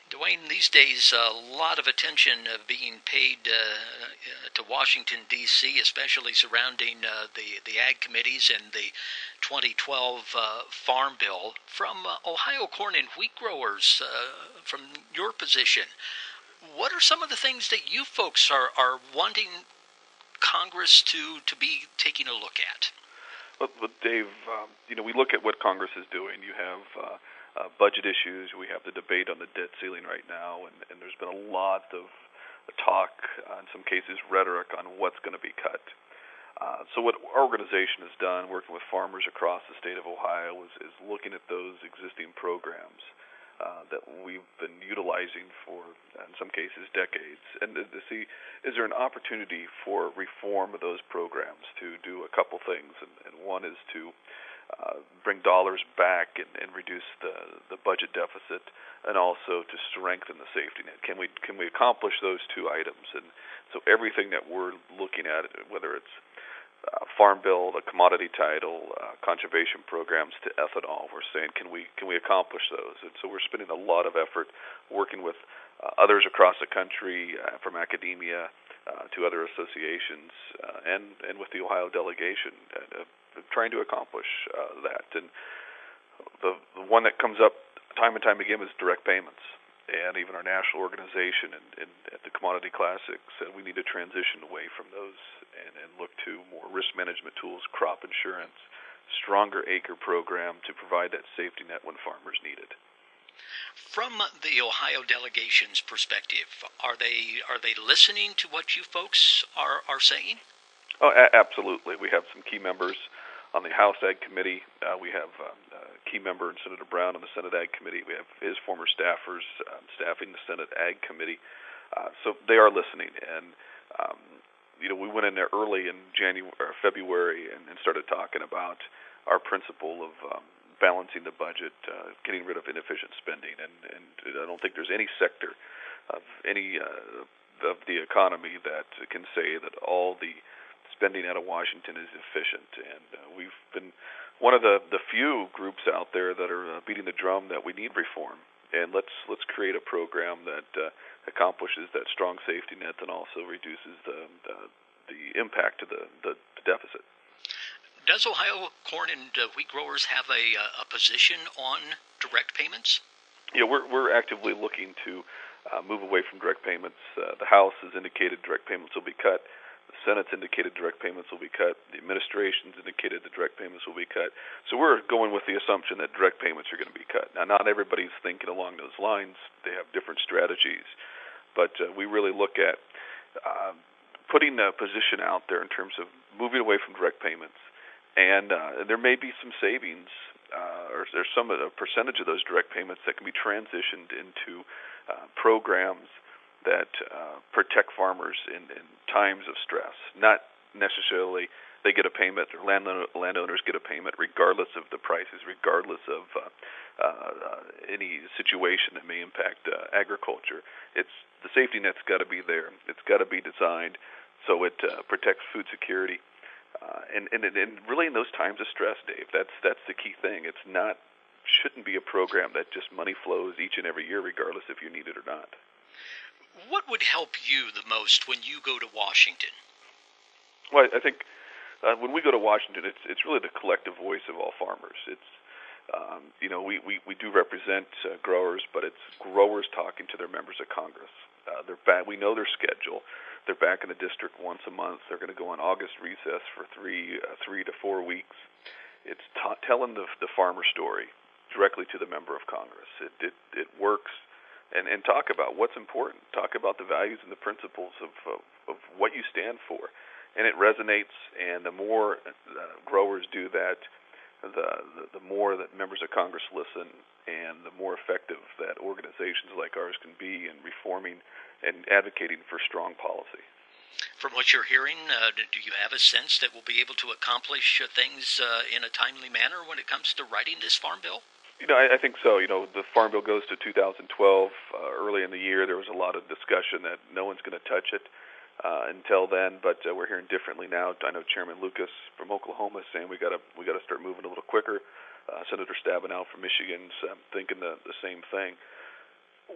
Dwayne, these days a lot of attention being paid to Washington, D.C., especially surrounding the Ag Committees and the 2012 Farm Bill. From Ohio corn and wheat growers, from your position, what are some of the things that you folks are wanting Congress to be taking a look at? But Dave, we look at what Congress is doing. You have budget issues. We have the debate on the debt ceiling right now, and there's been a lot of talk, in some cases rhetoric, on what's going to be cut. So what our organization has done, working with farmers across the state of Ohio, is looking at those existing programs that we've been utilizing for, in some cases, decades, and to see, is there an opportunity for reform of those programs to do a couple things, and one is to bring dollars back and reduce the budget deficit, and also to strengthen the safety net. Can we accomplish those two items? And so everything that we're looking at, whether it's Farm Bill, the commodity title, conservation programs to ethanol, we're saying can we accomplish those? And so we're spending a lot of effort working with others across the country, from academia to other associations, and with the Ohio delegation, trying to accomplish that. And the one that comes up time and time again is direct payments. And even our national organization and at the Commodity Classic said we need to transition away from those and look to more risk management tools, crop insurance, stronger acre program to provide that safety net when farmers need it. From the Ohio delegation's perspective, are they listening to what you folks are saying? Oh, absolutely. We have some key members on the House Ag Committee. We have a key member in Senator Brown on the Senate Ag Committee. We have his former staffers staffing the Senate Ag Committee. So they are listening. And, we went in there early in February and started talking about our principle of balancing the budget, getting rid of inefficient spending. And I don't think there's any sector of of the economy that can say that all the spending out of Washington is efficient, and we've been one of the few groups out there that are beating the drum that we need reform, and let's create a program that accomplishes that strong safety net and also reduces the impact to the deficit. Does Ohio corn and wheat growers have a position on direct payments? Yeah, we're actively looking to move away from direct payments. The House has indicated direct payments will be cut. The Senate's indicated direct payments will be cut. The administration's indicated that direct payments will be cut. So we're going with the assumption that direct payments are going to be cut. Now, not everybody's thinking along those lines. They have different strategies. But we really look at putting a position out there in terms of moving away from direct payments. And there may be some savings, or there's a percentage of those direct payments that can be transitioned into programs that protect farmers in times of stress. Not necessarily they get a payment, or landowners get a payment regardless of the prices, regardless of any situation that may impact agriculture. It's the safety net's got to be there. It's got to be designed so it protects food security. And really in those times of stress, Dave, that's the key thing. It's not shouldn't be a program that just money flows each and every year, regardless if you need it or not. What would help you the most when you go to Washington? Well, I think when we go to Washington, it's really the collective voice of all farmers. It's we do represent growers, but it's growers talking to their members of Congress. They're back. We know their schedule. They're back in the district once a month. They're going to go on August recess for 3 to 4 weeks. It's telling the farmer story directly to the member of Congress. It works. And talk about what's important. Talk about the values and the principles of what you stand for. And it resonates, and the more growers do that, the more that members of Congress listen, and the more effective that organizations like ours can be in reforming and advocating for strong policy. From what you're hearing, do you have a sense that we'll be able to accomplish things in a timely manner when it comes to writing this farm bill? I think so. The Farm Bill goes to 2012. Early in the year, there was a lot of discussion that no one's going to touch it until then, but we're hearing differently now. I know Chairman Lucas from Oklahoma is saying we got to start moving a little quicker. Senator Stabenow from Michigan's thinking the same thing.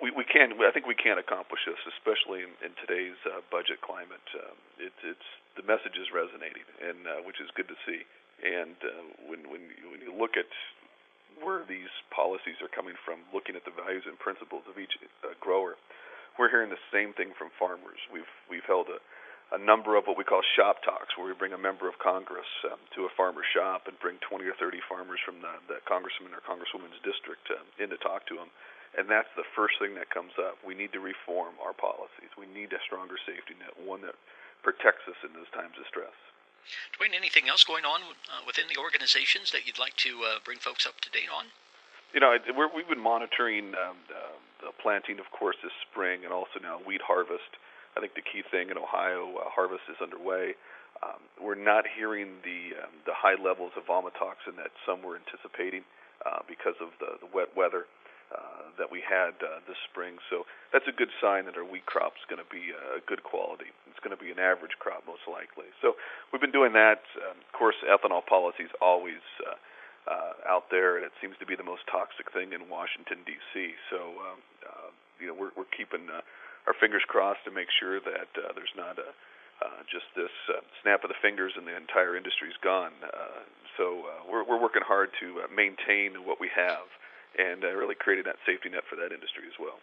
we can. I think we can accomplish this, especially in today's budget climate. It's the message is resonating, and which is good to see. And when you look at where these policies are coming from, looking at the values and principles of each grower, we're hearing the same thing from farmers. We've held a number of what we call shop talks, where we bring a member of Congress to a farmer shop and bring 20 or 30 farmers from the congressman or congresswoman's district in to talk to them. And that's the first thing that comes up. We need to reform our policies. We need a stronger safety net, one that protects us in those times of stress. Dwayne, anything else going on within the organizations that you'd like to bring folks up to date on? We've been monitoring the planting, of course, this spring, and also now wheat harvest. I think the key thing in Ohio, harvest is underway. We're not hearing the high levels of vomitoxin that some were anticipating because of the wet weather that we had this spring. So that's a good sign that our wheat crop is going to be a good quality. It's going to be an average crop most likely. So we've been doing that. Of course, ethanol policy is always out there, and it seems to be the most toxic thing in Washington, D.C. So we're keeping our fingers crossed to make sure that there's not just this snap of the fingers and the entire industry's gone. So we're working hard to maintain what we have and really creating that safety net for that industry as well.